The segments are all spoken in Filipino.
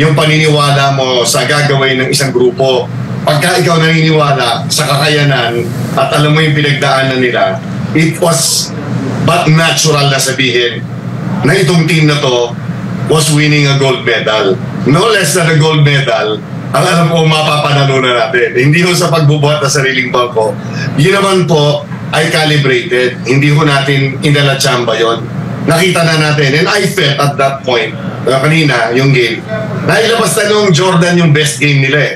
yung paniniwala mo sa gagawin ng isang grupo. Pagka ikaw naniniwala sa kakayanan at alam mo yung pinagdaanan nila, it was but natural na sabihin na itong team na to was winning a gold medal. No less than a gold medal. Ang alam ko, mapapanalo na natin. Hindi ho sa pagbubuhat ng sariling bangko. Yun naman po ay calibrated. Hindi ho natin inalatsamba yun. Nakita na natin. And I felt at that point, kanina, yung game, nailabas na nung Jordan yung best game nila eh.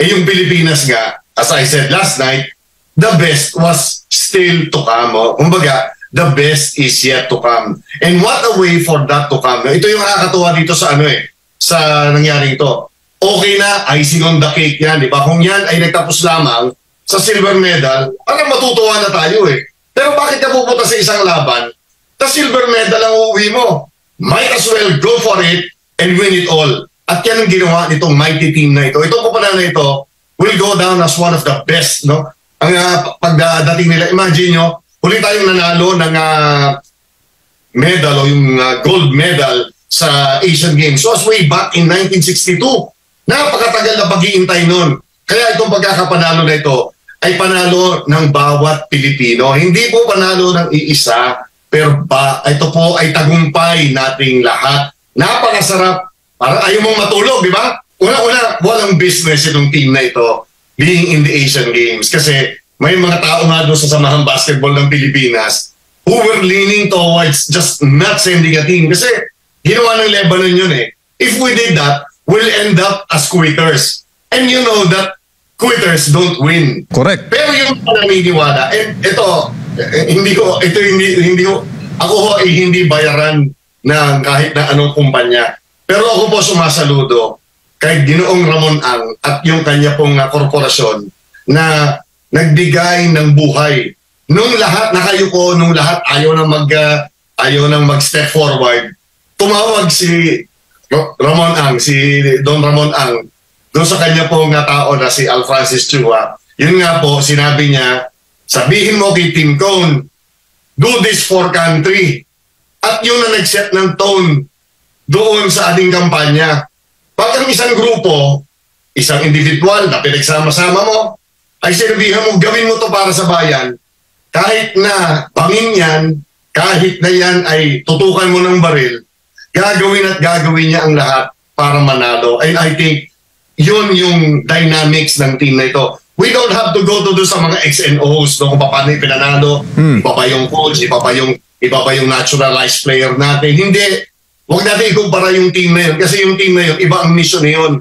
Eh yung Pilipinas nga, as I said last night, the best was still to come. Oh. Kumbaga, the best is yet to come. And what a way for that to come. Ito yung nakakatuwa dito sa sa nangyari ito. Okay na, icing on the cake yan, di ba? Kung yan ay nagtapos lamang sa silver medal, parang matutuwa na tayo eh. Pero bakit ka pupunta sa isang laban, sa silver medal ang uuwi mo? Might as well go for it and win it all. At yan ang ginawa nitong mighty team na ito. Itong kumpanya na ito will go down as one of the best, no? Ang pagdating nila, imagine nyo, huli tayong nanalo ng medal o yung gold medal sa Asian Games. So, as way back in 1962. Napakatagal na pag-iintay nun. Kaya itong pagkakapanalo na ito ay panalo ng bawat Pilipino. Hindi po panalo ng iisa, pero ito po ay tagumpay nating lahat. Napakasarap. Parang ayaw mong matulog, di ba? Una-una, walang business itong team na ito being in the Asian Games. Kasi may mga tao nga doon sa Samahang Basketball ng Pilipinas who were leaning towards just not sending a team. Kasi ginawa ng Lebanon yun eh. If we did that, we'll end up as quitters. And you know that quitters don't win. Correct. Pero yung naniniwala, and ito, ako ho ay hindi bayaran ng kahit na anong kumpanya. Pero ako po sumasaludo kay Ginoong Ramon Ang at yung kanya pong korporasyon na nagbigay ng buhay. Nung lahat nakayuko, nung lahat ayaw nang mag-step forward, tumawag si Ramon Ang, si Don Ramon Ang, doon sa kanya pong tao na si Al Francis Chua. Yun nga po, sinabi niya, sabihin mo kay Team Cone, do this for country. At yun na nag-set ng tone doon sa ating kampanya. Pag ang isang grupo, isang individual na pinagsama-sama mo, ay sinabihan mo, gawin mo to para sa bayan, kahit na bangin yan, kahit na yan ay tutukan mo ng baril, gagawin at gagawin niya ang lahat para manalo. And I think yun yung dynamics ng team na ito. We don't have to go to do sa mga X&Os kung paano yung pinanalo, iba pa yung coach, iba pa yung naturalized player natin. Hindi. Huwag natin ikumpara yung team na yun kasi yung team na yun, iba ang mission na yun.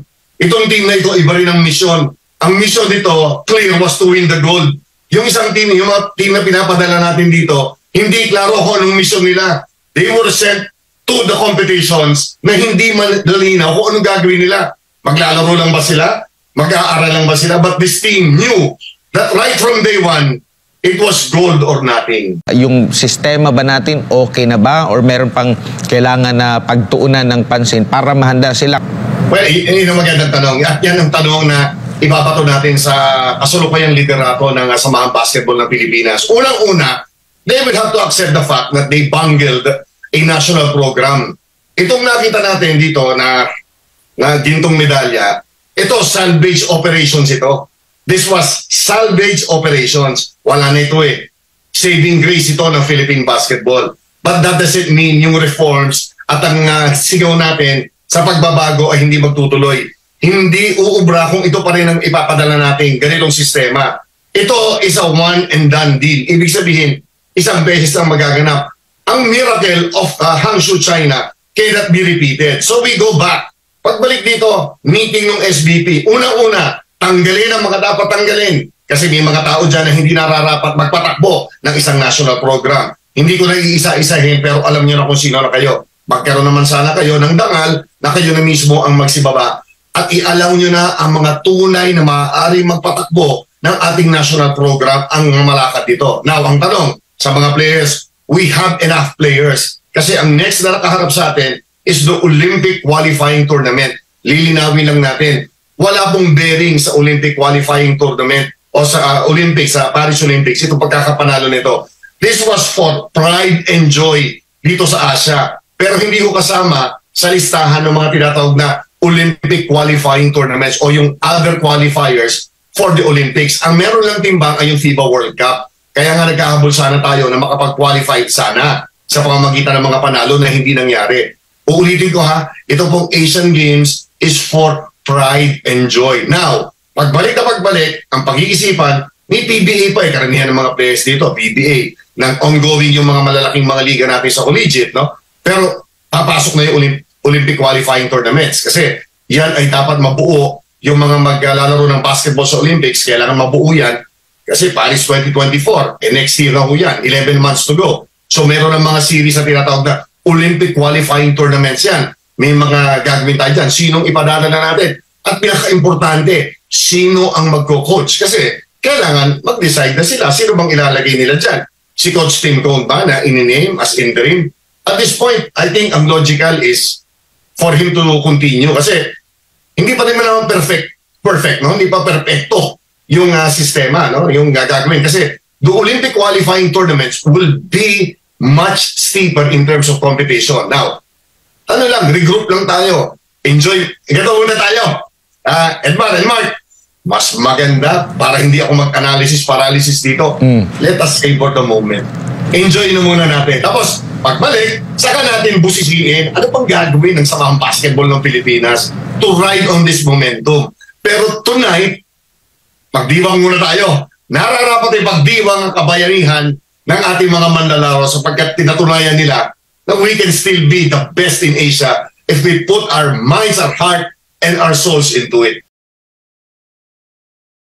Itong team na ito, iba rin ang mission. Ang mission dito, clear, was to win the gold. Yung isang team, yung mga team na pinapadala natin dito, hindi klaro kung anong mission nila. They were sent to the competitions na hindi malinaw kung anong gagawin nila. Maglalaro lang ba sila? Mag-aaral lang ba sila? But this team knew that right from day one, it was gold or nothing. Yung sistema ba natin okay na ba? Or meron pang kailangan na pagtuunan ng pansin para mahanda sila? Well, yun ang magandang tanong. At yan ang tanong na ibabato natin sa kasulukuyang liderato ng Samahang Basketball ng Pilipinas. Unang-una, they will have to accept the fact that they bungled a national program. Itong nakita natin dito na gintong medalya, ito salvage operations ito. This was salvage operations. Wala na ito eh. Saving grace ito ng Philippine basketball. But that doesn't mean yung reforms at ang sigaw natin sa pagbabago ay hindi magtutuloy. Hindi uubra kung ito pa rin ang ipapadala natin ganitong sistema. Ito is a one and done deal. Ibig sabihin, isang beses lang magaganap. Ang miracle of Hangzhou, China cannot be repeated. So we go back. Pagbalik dito, meeting ng SBP. Una-una, tanggalin ang mga dapat tanggalin. Kasi may mga tao dyan na hindi nararapat magpatakbo ng isang national program. Hindi ko na iisa-isahin pero alam niyo na kung sino na kayo. Magkaroon naman sana kayo ng dangal na kayo na mismo ang magsibaba at i-allow nyo na ang mga tunay na maaari magpatakbo ng ating national program ang malakad dito. Now, ang tanong sa mga players, we have enough players. Kasi ang next na nakaharap sa atin is the Olympic qualifying tournament. Lilinawin lang natin. Wala pong bearing sa Olympic qualifying tournament o sa Olympics, sa Paris Olympics, itong pagkakapanalo nito. This was for pride and joy dito sa Asia. Pero hindi ko kasama sa listahan ng mga tinatawag na Olympic qualifying tournaments o yung other qualifiers for the Olympics. Ang meron lang timbang ay yung FIBA World Cup. Kaya nga nagkahabol sana tayo na makapag-qualify sana sa pamamagitan ng mga panalo na hindi nangyari. Uulitin ko ha, ito pong Asian Games is for pride and joy. Now, pagbalik na pagbalik, ang pag-iisipan, may PBA pa karamihan ng mga players dito, PBA, nang ongoing yung mga malalaking mga liga natin sa collegiate, no? Pero papasok na yung Olympic qualifying tournaments kasi yan ay dapat mabuo yung mga maglalaro ng basketball sa Olympics, kailangan mabuo yan kasi Paris 2024, next year na ho yan, 11 months to go. So meron ng mga series na tinatawag na Olympic qualifying tournaments yan. May mga gagawin tayo dyan. Sinong ipadadala natin? At pinaka-importante, sino ang magko-coach? Kasi kailangan mag-decide na sila. Sino bang ilalagay nila dyan? Si Coach Tim Cone ba na in-name as interim? At this point, I think ang logical is for him to continue kasi hindi pa rin naman perfect, no? Hindi pa perfecto yung sistema, no? Yung gagawin. Kasi the Olympic qualifying tournaments will be much steeper in terms of competition. Now, ano lang, regroup lang tayo. Enjoy. Ito muna tayo. Edmar, mas maganda para hindi ako mag-analysis paralysis dito. Let us savor the moment. Enjoy na muna natin. Tapos, pagbalik, saka natin busisiin ano pang gagawin ng samahang basketball ng Pilipinas to ride on this momentum. Pero tonight, magdiwang muna tayo. Nararapat ay pagdiwang ang kabayanihan ng ating mga manlalaro sapagkat tinatunayan nila na we can still be the best in Asia if we put our minds, our heart, and our souls into it.